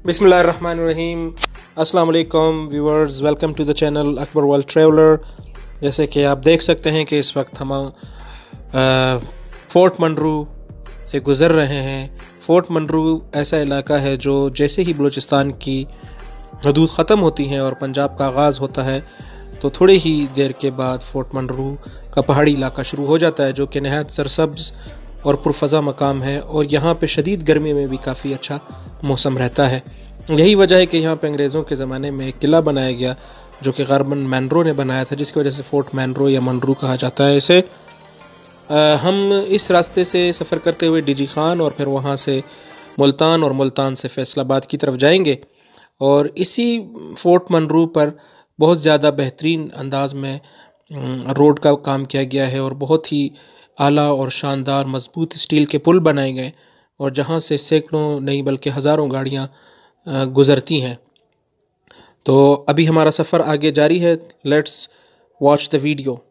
बिस्मिल्लाहिर्रहमानिर्रहीम। अस्सलाम वालेकुम viewers, welcome to the channel Akbar world traveller. जैसे कि आप देख सकते हैं कि इस वक्त हम फोर्ट मंडरू से गुज़र रहे हैं। फोर्ट मंडरू ऐसा इलाका है जो जैसे ही बलूचिस्तान की हदूद ख़त्म होती हैं और पंजाब का आगाज़ होता है तो थोड़ी ही देर के बाद फोर्ट मंडरू का पहाड़ी इलाका शुरू हो जाता है, जो कि नहायत सरसब्ज़ और पुरफ़ज़ा मकाम है। और यहाँ पे शदीद गर्मी में भी काफ़ी अच्छा मौसम रहता है। यही वजह है कि यहाँ पे अंग्रेज़ों के ज़माने में एक किला बनाया गया जो कि गार्बन मैनरो ने बनाया था, जिसकी वजह से फोर्ट मैनरो या मंडरू कहा जाता है इसे। हम इस रास्ते से सफ़र करते हुए डीजी खान और फिर वहाँ से मुल्तान और मुल्तान से फैसलाबाद की तरफ जाएंगे। और इसी फोर्ट मंडरू पर बहुत ज़्यादा बेहतरीन अंदाज में रोड का काम किया गया है और बहुत ही आला और शानदार मजबूत स्टील के पुल बनाए गए, और जहाँ से सैकड़ों नहीं बल्कि हज़ारों गाड़ियाँ गुज़रती हैं। तो अभी हमारा सफ़र आगे जारी है। Let's watch the video.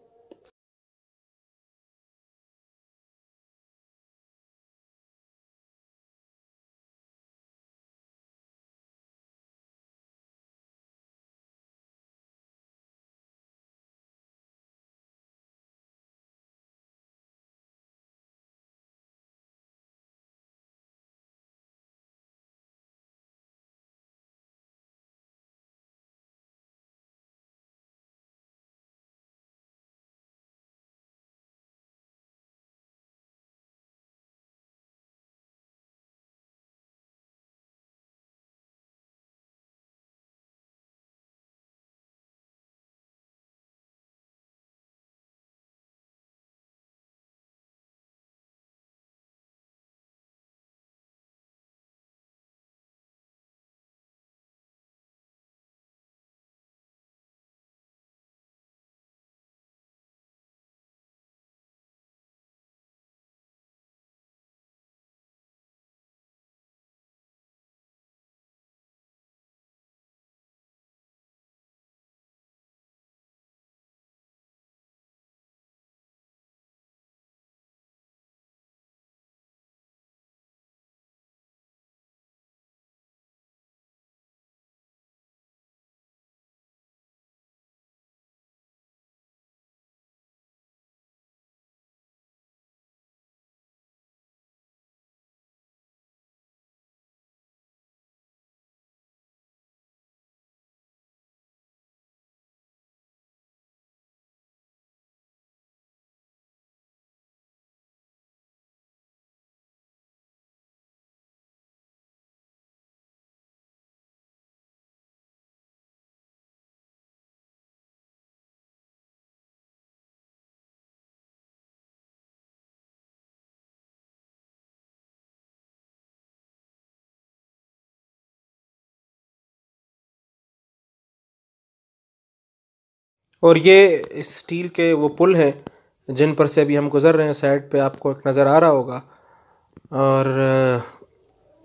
और ये स्टील के वो पुल हैं जिन पर से अभी हम गुज़र रहे हैं। साइड पे आपको एक नज़र आ रहा होगा। और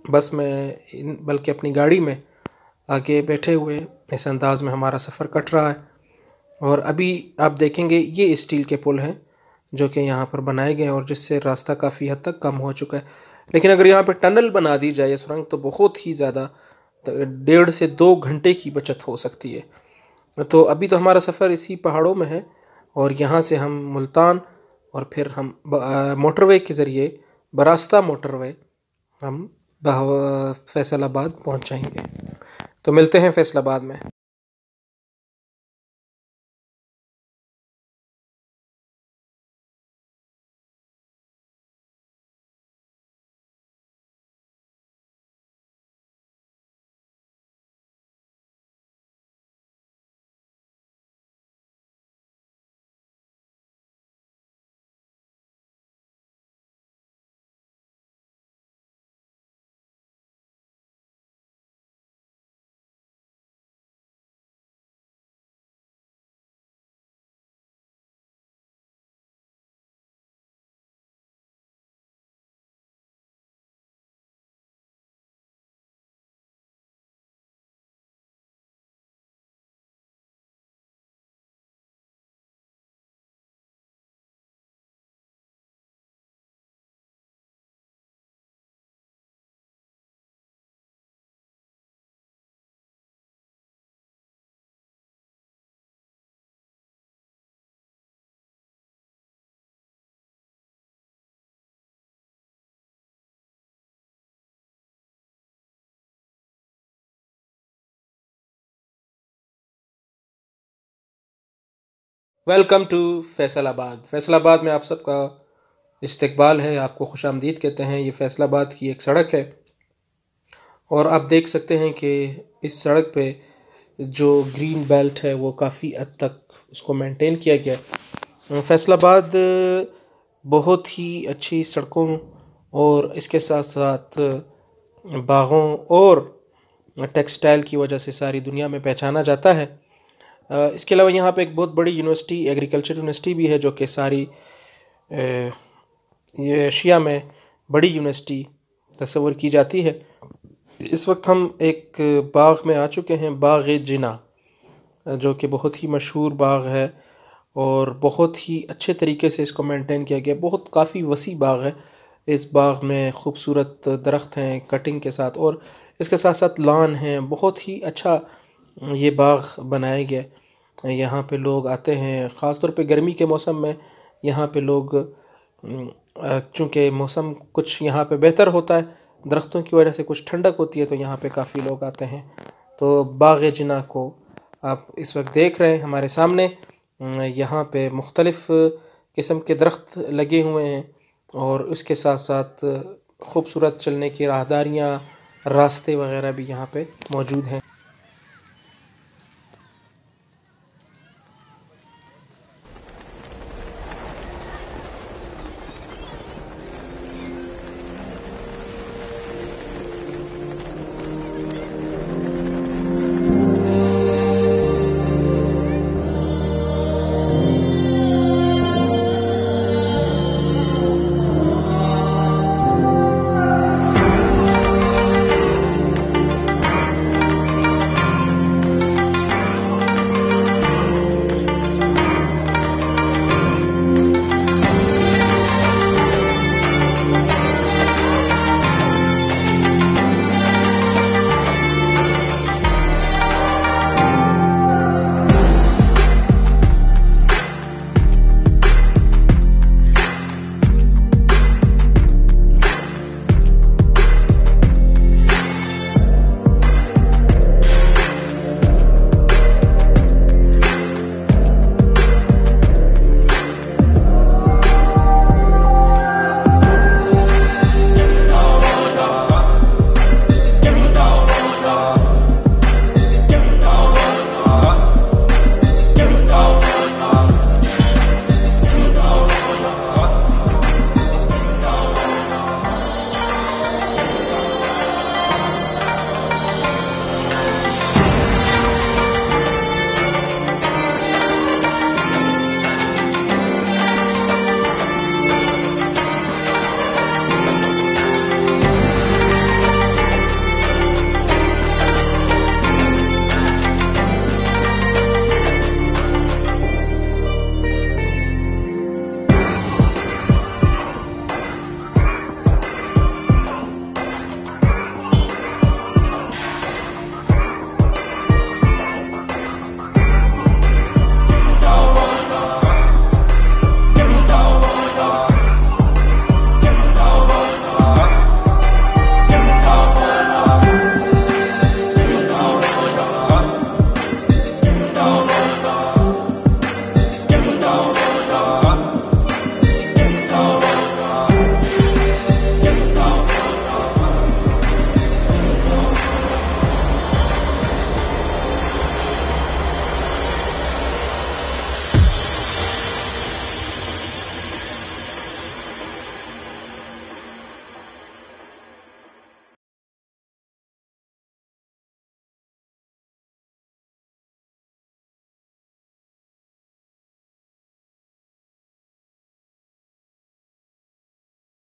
बस में बल्कि अपनी गाड़ी में आगे बैठे हुए इस अंदाज में हमारा सफ़र कट रहा है। और अभी आप देखेंगे ये स्टील के पुल हैं जो कि यहाँ पर बनाए गए हैं और जिससे रास्ता काफ़ी हद तक कम हो चुका है। लेकिन अगर यहाँ पर टनल बना दी जाए सुरंग, तो बहुत ही ज़्यादा 1.5 से 2 घंटे की बचत हो सकती है। तो अभी तो हमारा सफ़र इसी पहाड़ों में है और यहाँ से हम मुल्तान और फिर हम मोटरवे के ज़रिए, बरास्ता मोटरवे, हम फैसलाबाद पहुँच जाएंगे। तो मिलते हैं फैसलाबाद में। ویلکم ٹو فیصل آباد۔ فیصل آباد میں آپ سب کا استقبال ہے، آپ کو خوش آمدید کہتے ہیں۔ یہ فیصل آباد کی ایک سڑک ہے اور آپ دیکھ سکتے ہیں کہ اس سڑک پہ جو گرین بیلٹ ہے وہ کافی حد تک اس کو مینٹین کیا گیا ہے۔ فیصل آباد بہت ہی اچھی سڑکوں اور اس کے ساتھ ساتھ باغوں اور ٹیکسٹائل کی وجہ سے ساری دنیا میں پہچانا جاتا ہے۔ اس کے علاوہ یہاں پہ ایک بہت بڑی یونیورسٹی، ایگریکلچر یونیورسٹی بھی ہے، جو کہ ساری یہ ایشیا میں بڑی یونیورسٹی تصور کی جاتی ہے۔ اس وقت ہم ایک باغ میں آ چکے ہیں، باغ جناح، جو کہ بہت ہی مشہور باغ ہے اور بہت ہی اچھے طریقے سے اس کو مینٹین کیا گیا۔ بہت کافی وسیع باغ ہے۔ اس باغ میں خوبصورت درخت ہیں کٹنگ کے ساتھ، اور اس کے ساتھ ساتھ لان ہیں۔ بہت ہی اچھا یہ باغ بنایا گیا ہے۔ یہاں پہ لوگ آتے ہیں، خاص طور پہ گرمی کے موسم میں یہاں پہ لوگ، چونکہ موسم کچھ یہاں پہ بہتر ہوتا ہے، درختوں کی وجہ سے کچھ ٹھنڈک ہوتی ہے، تو یہاں پہ کافی لوگ آتے ہیں۔ تو باغ جناح کو آپ اس وقت دیکھ رہے ہیں ہمارے سامنے۔ یہاں پہ مختلف قسم کے درخت لگے ہوئے ہیں اور اس کے ساتھ ساتھ خوبصورت چلنے کی راہداریاں، راستے وغیرہ بھی یہاں پہ موجود ہیں۔